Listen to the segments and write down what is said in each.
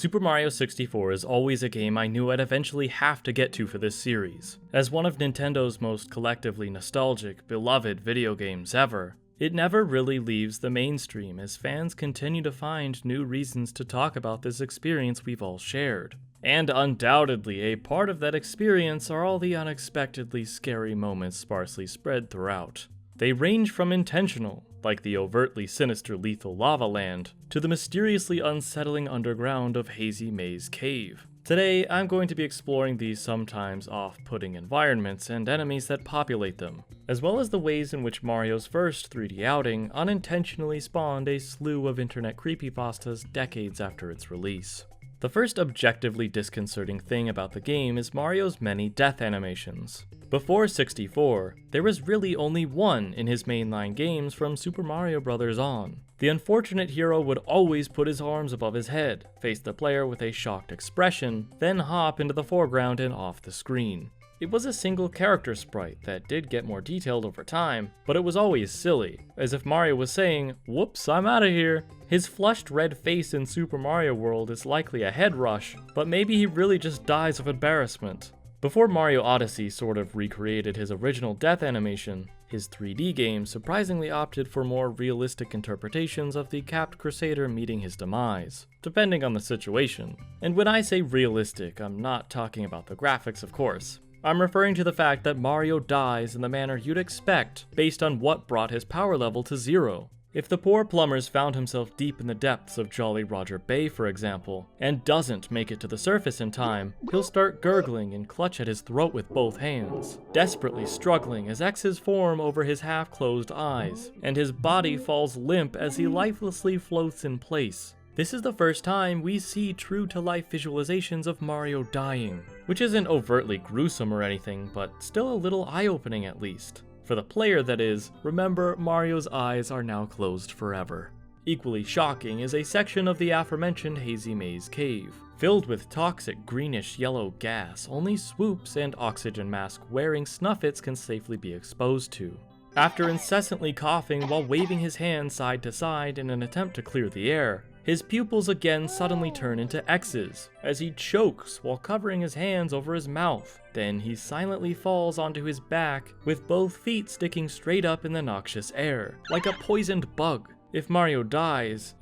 Super Mario 64 is always a game I knew I'd eventually have to get to for this series. As one of Nintendo's most collectively nostalgic, beloved video games ever, it never really leaves the mainstream as fans continue to find new reasons to talk about this experience we've all shared. And undoubtedly, a part of that experience are all the unexpectedly scary moments sparsely spread throughout. They range from intentional, like the overtly sinister lethal lava land, to the mysteriously unsettling underground of Hazy Maze Cave. Today, I'm going to be exploring these sometimes off-putting environments and enemies that populate them, as well as the ways in which Mario's first 3D outing unintentionally spawned a slew of internet creepypastas decades after its release. The first objectively disconcerting thing about the game is Mario's many death animations. Before 64, there was really only one in his mainline games from Super Mario Bros. On. The unfortunate hero would always put his arms above his head, face the player with a shocked expression, then hop into the foreground and off the screen. It was a single character sprite that did get more detailed over time, but it was always silly, as if Mario was saying, "Whoops, I'm outta here." His flushed red face in Super Mario World is likely a head rush, but maybe he really just dies of embarrassment. Before Mario Odyssey sort of recreated his original death animation, his 3D game surprisingly opted for more realistic interpretations of the capped crusader meeting his demise, depending on the situation. And when I say realistic, I'm not talking about the graphics, of course. I'm referring to the fact that Mario dies in the manner you'd expect based on what brought his power level to 0. If the poor plumber's found himself deep in the depths of Jolly Roger Bay, for example, and doesn't make it to the surface in time, he'll start gurgling and clutch at his throat with both hands, desperately struggling as X's form over his half-closed eyes, and his body falls limp as he lifelessly floats in place. This is the first time we see true-to-life visualizations of Mario dying, which isn't overtly gruesome or anything, but still a little eye-opening at least. For the player, that is, remember Mario's eyes are now closed forever. Equally shocking is a section of the aforementioned Hazy Maze Cave, filled with toxic greenish-yellow gas only Swoops and oxygen mask-wearing Snuffits can safely be exposed to. After incessantly coughing while waving his hands side to side in an attempt to clear the air, his pupils again suddenly turn into X's, as he chokes while covering his hands over his mouth. Then he silently falls onto his back, with both feet sticking straight up in the noxious air, like a poisoned bug. If Mario passes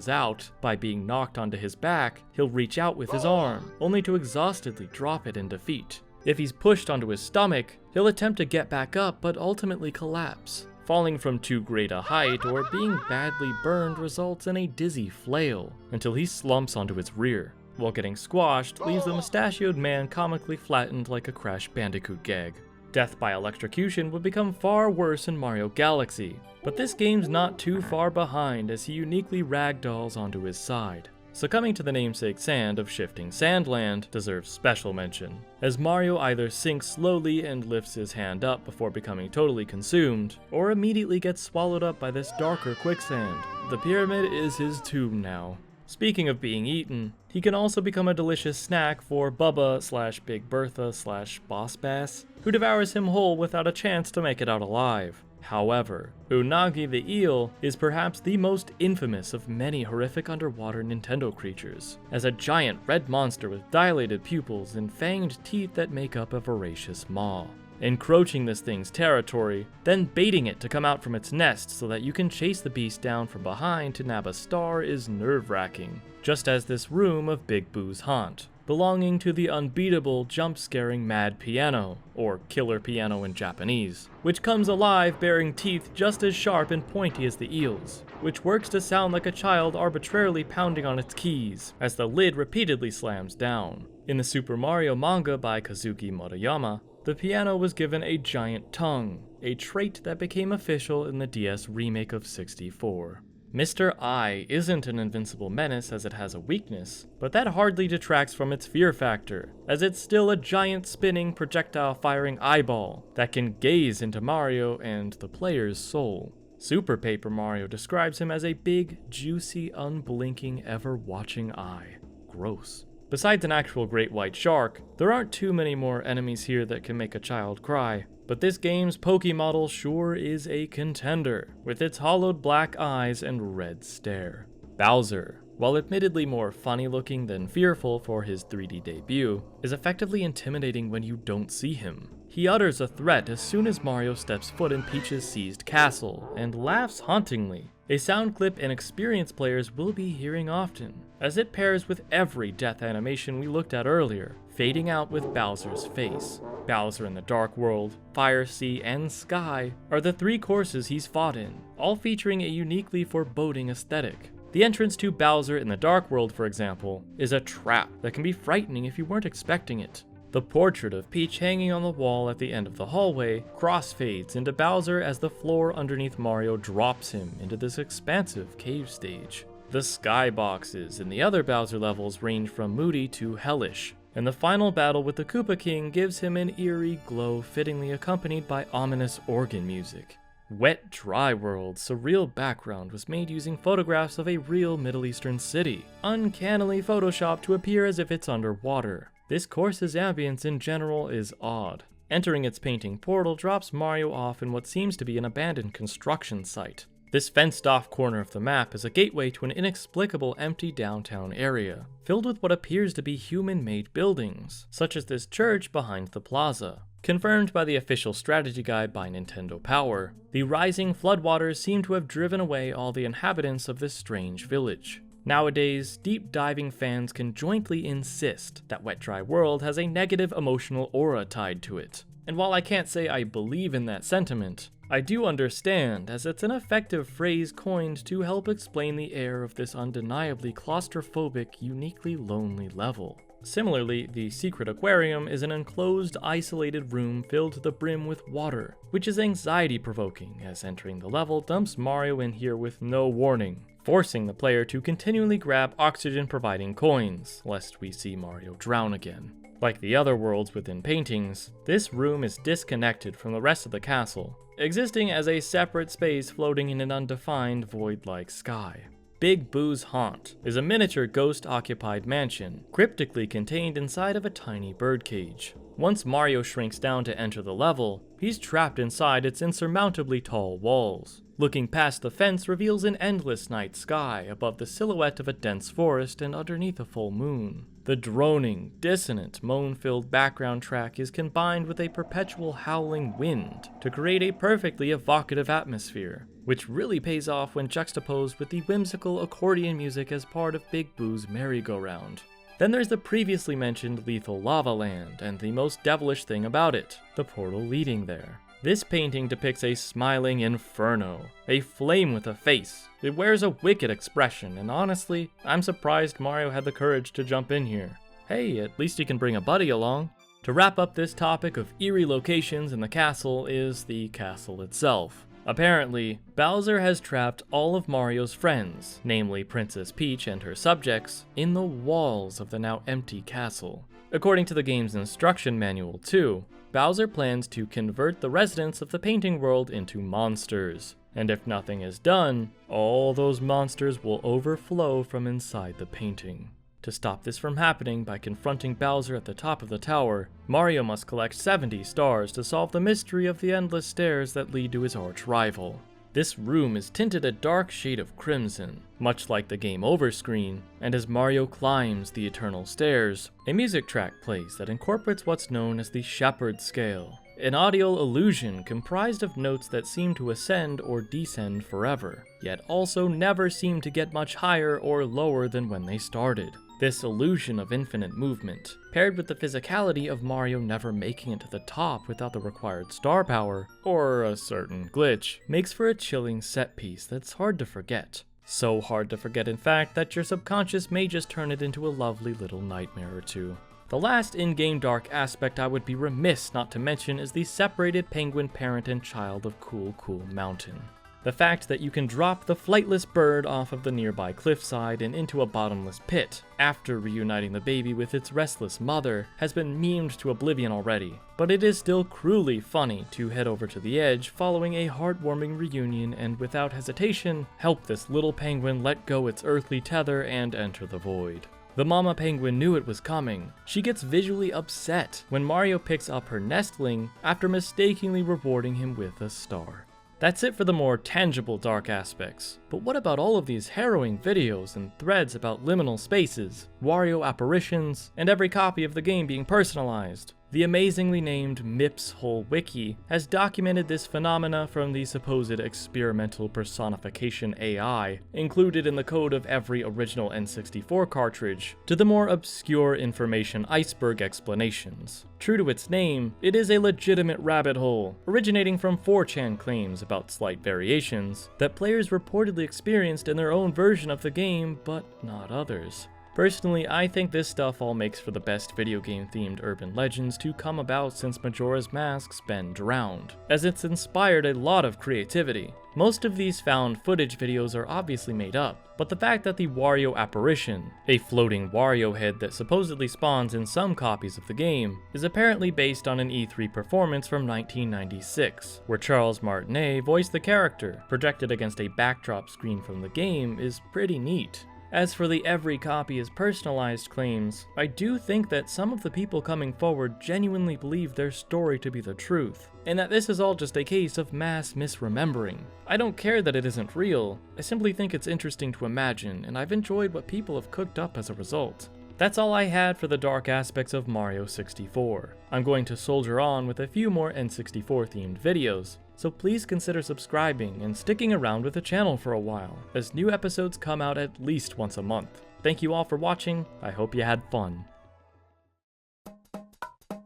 out, by being knocked onto his back, he'll reach out with his arm, only to exhaustedly drop it in defeat. If he's pushed onto his stomach, he'll attempt to get back up but ultimately collapse. Falling from too great a height or being badly burned results in a dizzy flail, until he slumps onto his rear, while getting squashed leaves the mustachioed man comically flattened like a Crash Bandicoot gag. Death by electrocution would become far worse in Mario Galaxy, but this game's not too far behind as he uniquely ragdolls onto his side. Succumbing to the namesake sand of Shifting Sandland deserves special mention, as Mario either sinks slowly and lifts his hand up before becoming totally consumed, or immediately gets swallowed up by this darker quicksand. The pyramid is his tomb now. Speaking of being eaten, he can also become a delicious snack for Bubba/Big Bertha/Boss Bass, who devours him whole without a chance to make it out alive. However, Unagi the eel is perhaps the most infamous of many horrific underwater Nintendo creatures, as a giant red monster with dilated pupils and fanged teeth that make up a voracious maw. Encroaching this thing's territory, then baiting it to come out from its nest so that you can chase the beast down from behind to nab a star is nerve-wracking, just as this room of Big Boo's haunt, belonging to the unbeatable, jump-scaring Mad Piano, or Killer Piano in Japanese, which comes alive bearing teeth just as sharp and pointy as the eel's, which works to sound like a child arbitrarily pounding on its keys, as the lid repeatedly slams down. In the Super Mario manga by Kazuki Motoyama, the piano was given a giant tongue, a trait that became official in the DS remake of 64. Mr. I isn't an invincible menace as it has a weakness, but that hardly detracts from its fear factor, as it's still a giant spinning projectile-firing eyeball that can gaze into Mario and the player's soul. Super Paper Mario describes him as a big, juicy, unblinking, ever-watching eye. Gross. Besides an actual great white shark, there aren't too many more enemies here that can make a child cry. But this game's Pokemodel sure is a contender, with its hollowed black eyes and red stare. Bowser, while admittedly more funny looking than fearful for his 3D debut, is effectively intimidating when you don't see him. He utters a threat as soon as Mario steps foot in Peach's seized castle, and laughs hauntingly, a sound clip inexperienced players will be hearing often, as it pairs with every death animation we looked at earlier, fading out with Bowser's face. Bowser in the Dark World, Fire, Sea, and Sky are the 3 courses he's fought in, all featuring a uniquely foreboding aesthetic. The entrance to Bowser in the Dark World, for example, is a trap that can be frightening if you weren't expecting it. The portrait of Peach hanging on the wall at the end of the hallway crossfades into Bowser as the floor underneath Mario drops him into this expansive cave stage. The skyboxes in the other Bowser levels range from moody to hellish, and the final battle with the Koopa King gives him an eerie glow fittingly accompanied by ominous organ music. Wet Dry World's surreal background was made using photographs of a real Middle Eastern city, uncannily photoshopped to appear as if it's underwater. This course's ambience in general is odd. Entering its painting portal drops Mario off in what seems to be an abandoned construction site. This fenced-off corner of the map is a gateway to an inexplicable empty downtown area, filled with what appears to be human-made buildings, such as this church behind the plaza. Confirmed by the official strategy guide by Nintendo Power, the rising floodwaters seem to have driven away all the inhabitants of this strange village. Nowadays, deep-diving fans can jointly insist that Wet Dry World has a negative emotional aura tied to it. And while I can't say I believe in that sentiment, I do understand, as it's an effective phrase coined to help explain the air of this undeniably claustrophobic, uniquely lonely level. Similarly, the Secret Aquarium is an enclosed, isolated room filled to the brim with water, which is anxiety-provoking, as entering the level dumps Mario in here with no warning, forcing the player to continually grab oxygen-providing coins, lest we see Mario drown again. Like the other worlds within paintings, this room is disconnected from the rest of the castle, existing as a separate space floating in an undefined void-like sky. Big Boo's Haunt is a miniature ghost-occupied mansion, cryptically contained inside of a tiny birdcage. Once Mario shrinks down to enter the level, he's trapped inside its insurmountably tall walls. Looking past the fence reveals an endless night sky above the silhouette of a dense forest and underneath a full moon. The droning, dissonant, moan-filled background track is combined with a perpetual howling wind to create a perfectly evocative atmosphere, which really pays off when juxtaposed with the whimsical accordion music as part of Big Boo's merry-go-round. Then there's the previously mentioned Lethal Lava Land, and the most devilish thing about it, the portal leading there. This painting depicts a smiling inferno, a flame with a face. It wears a wicked expression, and honestly, I'm surprised Mario had the courage to jump in here. Hey, at least he can bring a buddy along. To wrap up this topic of eerie locations in the castle is the castle itself. Apparently, Bowser has trapped all of Mario's friends, namely Princess Peach and her subjects, in the walls of the now empty castle. According to the game's instruction manual too, Bowser plans to convert the residents of the painting world into monsters, and if nothing is done, all those monsters will overflow from inside the painting. To stop this from happening by confronting Bowser at the top of the tower, Mario must collect 70 stars to solve the mystery of the endless stairs that lead to his arch-rival. This room is tinted a dark shade of crimson, much like the Game Over screen, and as Mario climbs the eternal stairs, a music track plays that incorporates what's known as the Shepherd scale, an audio illusion comprised of notes that seem to ascend or descend forever, yet also never seem to get much higher or lower than when they started. This illusion of infinite movement, paired with the physicality of Mario never making it to the top without the required star power, or a certain glitch, makes for a chilling set piece that's hard to forget. So hard to forget, in fact, that your subconscious may just turn it into a lovely little nightmare or two. The last in-game dark aspect I would be remiss not to mention is the separated penguin parent and child of Cool Mountain. The fact that you can drop the flightless bird off of the nearby cliffside and into a bottomless pit, after reuniting the baby with its restless mother, has been memed to oblivion already, but it is still cruelly funny to head over to the edge following a heartwarming reunion and without hesitation, help this little penguin let go its earthly tether and enter the void. The mama penguin knew it was coming. She gets visually upset when Mario picks up her nestling after mistakenly rewarding him with a star. That's it for the more tangible dark aspects, but what about all of these harrowing videos and threads about liminal spaces, Wario apparitions, and every copy of the game being personalized? The amazingly named Mips Hole Wiki has documented this phenomena from the supposed experimental personification AI included in the code of every original N64 cartridge, to the more obscure information iceberg explanations. True to its name, it is a legitimate rabbit hole, originating from 4chan claims about slight variations that players reportedly experienced in their own version of the game, but not others. Personally, I think this stuff all makes for the best video game themed urban legends to come about since Majora's Mask's been drowned, as it's inspired a lot of creativity. Most of these found footage videos are obviously made up, but the fact that the Wario Apparition, a floating Wario head that supposedly spawns in some copies of the game, is apparently based on an E3 performance from 1996, where Charles Martinet voiced the character, projected against a backdrop screen from the game, is pretty neat. As for the every copy is personalized claims, I do think that some of the people coming forward genuinely believe their story to be the truth, and that this is all just a case of mass misremembering. I don't care that it isn't real, I simply think it's interesting to imagine, and I've enjoyed what people have cooked up as a result. That's all I had for the dark aspects of Mario 64. I'm going to soldier on with a few more N64 themed videos, so please consider subscribing and sticking around with the channel for a while, as new episodes come out at least once a month. Thank you all for watching, I hope you had fun.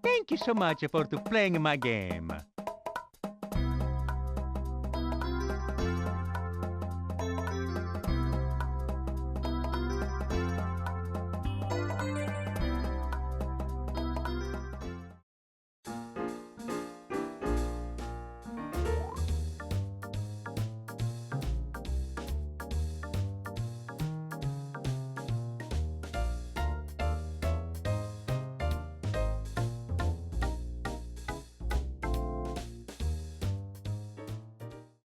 Thank you so much for playing my game.